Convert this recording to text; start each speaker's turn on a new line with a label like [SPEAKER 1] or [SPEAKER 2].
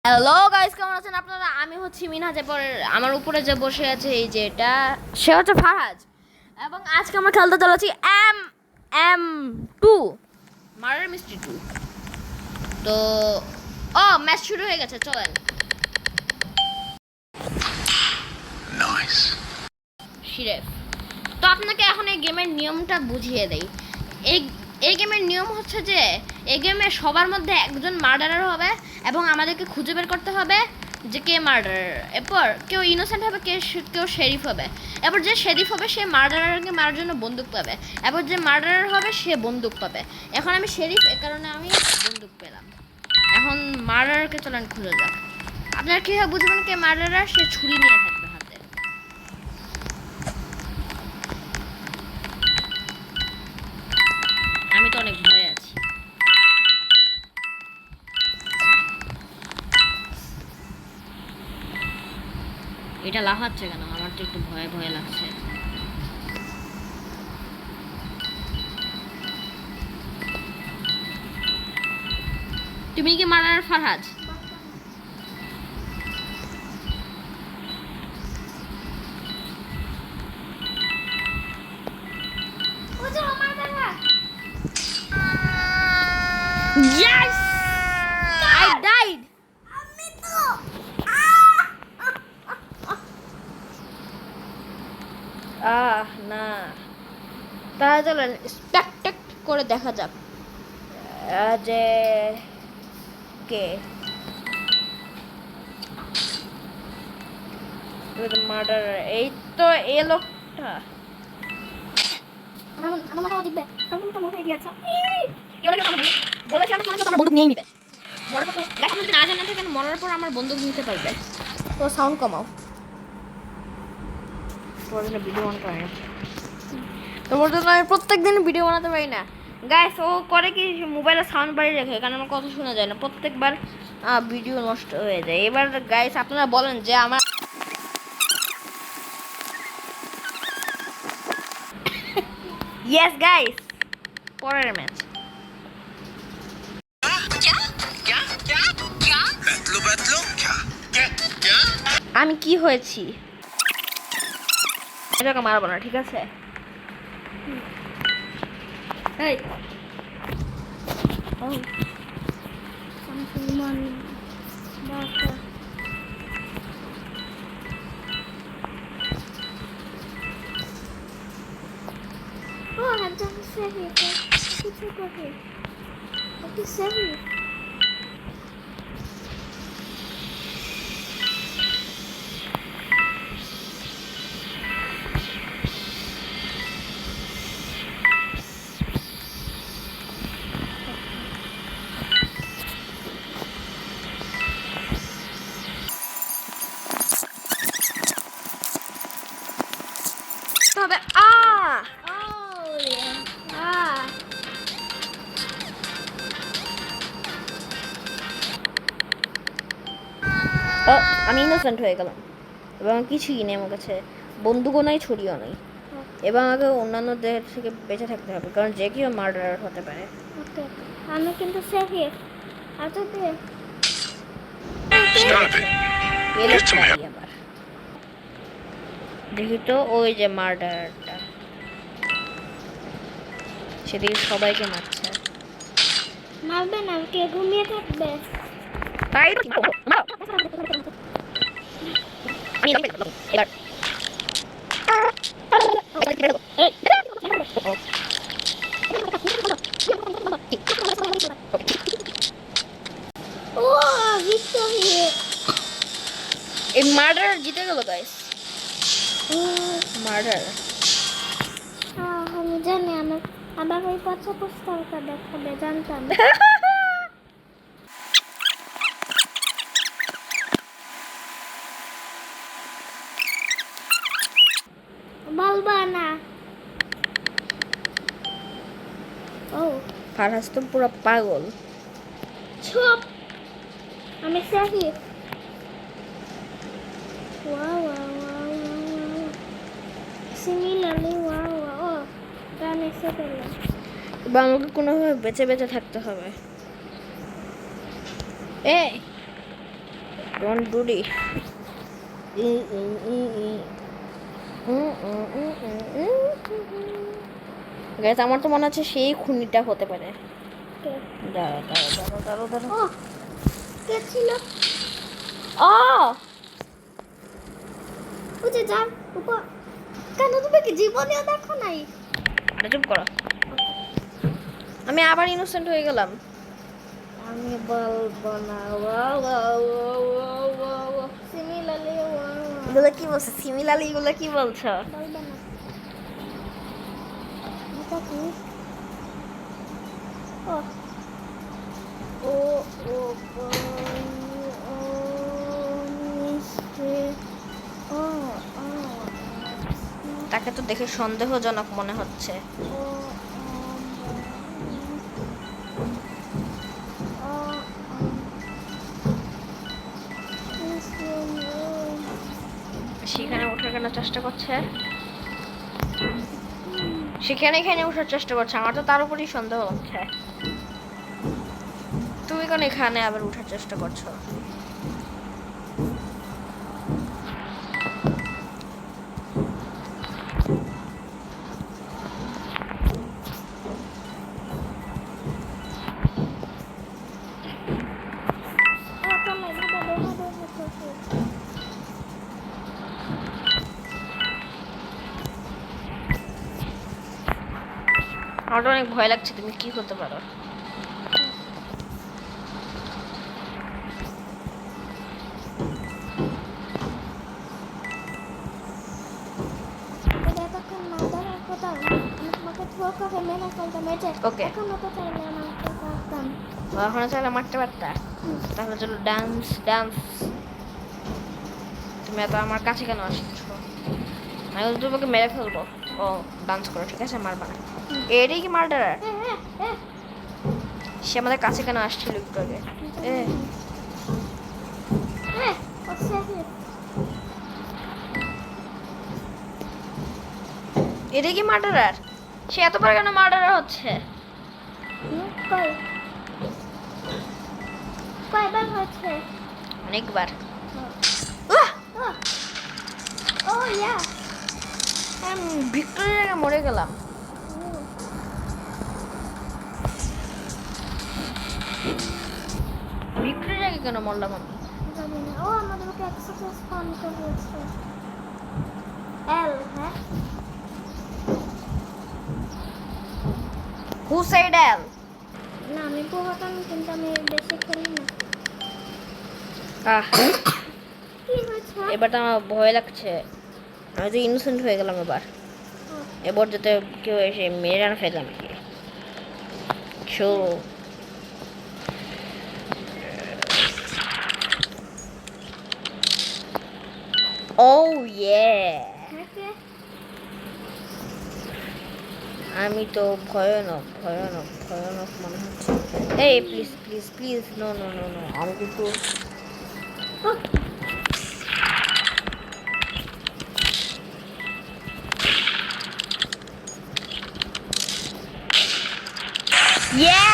[SPEAKER 1] Hello guys, কেমন আছেন আপনারা? আমি হচ্ছি মিনহাজ। এরপর আমার উপরে যে বসে আছে এই যে এটা, সে হচ্ছে ফারহাজ। এবং আজকে আমরা খেলতে চলেছি M2 মার্ডার মিস্ট্রি 2। তো ম্যাচ শুরু হয়ে গেছে, চলেন। নাইস শিরেফ। তো আপনাকে এখন এই গেমের নিয়মটা বুঝিয়ে দেই। এই গেমের নিয়ম হচ্ছে যে এই গেমে সবার মধ্যে একজন মার্ডারার হবে এবং আমাদেরকে খুঁজে বের করতে হবে যে কে মার্ডারার। এরপর কেউ ইনোসেন্ট হবে, কেউ শেরিফ হবে। এরপর যে শেরিফ হবে সে মার্ডারারকে মারার জন্য বন্দুক পাবে। এরপর যে মার্ডারার হবে সে বন্দুক পাবে। এখন আমি শেরিফ, এ কারণে আমি বন্দুক পেলাম। এখন মার্ডারারকে চলেন খুঁজে যাক। আপনারা কীভাবে বুঝবেন কে মার্ডারার? সে ছুরি নিয়ে থাকবে হাতে। আমি তো অনেক ভয়ে আছি। এটা লাফাচ্ছে কেন? আমার তো একটু ভয়ে ভয়ে লাগছে। তুমি কি মারার ফারহাজ? Yes! I died! না, তাহলে চলেন স্পেকটেক্ট করে দেখা যাক যে কে মার্ডার। এই তো এই লোকটা। বন্দুক নিয়ে নিবে। না জানা থেকে মরার পর আমার বন্দুক নিতে পারবে। তো সাউন্ড কমাও। ভিডিও অন করে তোমার জন্য আমি প্রত্যেকদিন ভিডিও বানাতে পারি না গাইস। ও করে কি, মোবাইলে সাউন্ড বাড়িয়ে রেখে, কারণ আমার কথা শোনা যায় না, প্রত্যেকবার ভিডিও নষ্ট হয়ে যায়। এবার গাইস আপনারা বলেন যে আমার ইয়েস গাইস, পরের ম্যাচ। আমি কি হয়েছি এটাকে মারবো না, ঠিক আছে? এই তবে আমি ইনোসেন্ট হয়ে গেলাম এবং কিছুই নেই আমার কাছে, বন্দুকও নাই, ছুরিও নেই। এবং আমাকে অন্যান্যদের থেকে বেঁচে থাকতে হবে, কারণ যে কেউ মার্ডারার হতে পারে।
[SPEAKER 2] আমি কিন্তু সেফি আচ্ছা
[SPEAKER 1] আবার দেখি তো, ওই যে মার্ডারারটা সেদিকে সবাইকে মারছে।
[SPEAKER 2] মারবে না, কে ঘুমিয়ে থাকবে?
[SPEAKER 1] তাই এই মার্ডার জিতে গেল গাইস। মার্ডার
[SPEAKER 2] আমি জানি, আমার ওই পচা পোস্টারটা দেখাবে, জানতাম। বলবা না।
[SPEAKER 1] ফারহাজ তো পুরো পাগল।
[SPEAKER 2] চুপ, আমি সেফি। Wow. Similarly, wow. গান এসে পেলাম।
[SPEAKER 1] বা আমাকে কোনোভাবে বেঁচে বেঁচে থাকতে হবে। এই ডোন্ট ডু দিস। গাইস আমার তো মনে হচ্ছে সেই খুনিটা হতে পারে।
[SPEAKER 2] কে?
[SPEAKER 1] দাঁড়াও দাঁড়াও দাঁড়াও দাঁড়াও দাঁড়াও।
[SPEAKER 2] ও কে ছিল?
[SPEAKER 1] ও
[SPEAKER 2] ও যে যার উপর, কেন তুমি কি জীবনেও দেখো নাই?
[SPEAKER 1] আরে চুপ করো, আমি আবার ইনোসেন্ট হয়ে গেলাম।
[SPEAKER 2] আমি বলবো না। সিমিলারলি
[SPEAKER 1] এগুলো কি বলছো? সিমিলারলি এগুলো কি বলছো?
[SPEAKER 2] বলবে না। এটা কি? ও ও ও ও ও মিষ্টি। ও ও
[SPEAKER 1] তাকে তো দেখে সন্দেহজনক মনে হচ্ছে। সেখানে ওঠার কেন চেষ্টা করছে? সেখানে এখানে ওঠার চেষ্টা করছে, আমার তো তার উপরই সন্দেহ হচ্ছে। তুমি কেন এখানে আবার ওঠার চেষ্টা করছো? আমার তো অনেক ভয় লাগছে, তুমি কি করতে পারো? Okay. এখনো চাইলে মারতে পারতা। তাহলে চলো ডান্স ডান্স। তুমি এত আমার কাছে কেন আসছো? আমি তো তোমাকে মেরে ফেলবো। ও ডান্স করো, ঠিক আছে, মারবা না। এটাই কি মার্ডারার? সে আমাদের কাছে কেন আসছিল একটু আগে? এটাই কি মার্ডারার? সে এতবার কেন মার্ডারার হচ্ছে?
[SPEAKER 2] কয়বার হচ্ছে?
[SPEAKER 1] অনেকবার।
[SPEAKER 2] ও ইয়া,
[SPEAKER 1] আমি ভিক্টোরিয়ার আগে মরে গেলাম। ভিক্টোরিয়ার আগে কেন মরলাম আমি?
[SPEAKER 2] জানি না। ও আমাদেরকে এক্সারসাইজ ফান করেছে। এল, হ্যাঁ
[SPEAKER 1] হু সাইড এল?
[SPEAKER 2] না আমি পোহাতাম কিন্তু আমি বেশি খেলি না। কি হয়েছে?
[SPEAKER 1] এবার তো আমার ভয় লাগছে, আমি তো ইনোসেন্ট হয়ে গেলাম এবার। এবার যাতে কেউ এসে মেরে না ফেলে আমাকে। সো ও ইয়ে, আমি তো ভয়ানক ভয়ানক ভয়ানক মনে হচ্ছে। এই please please please, no no no no, আমি কিন্তু ইয়ে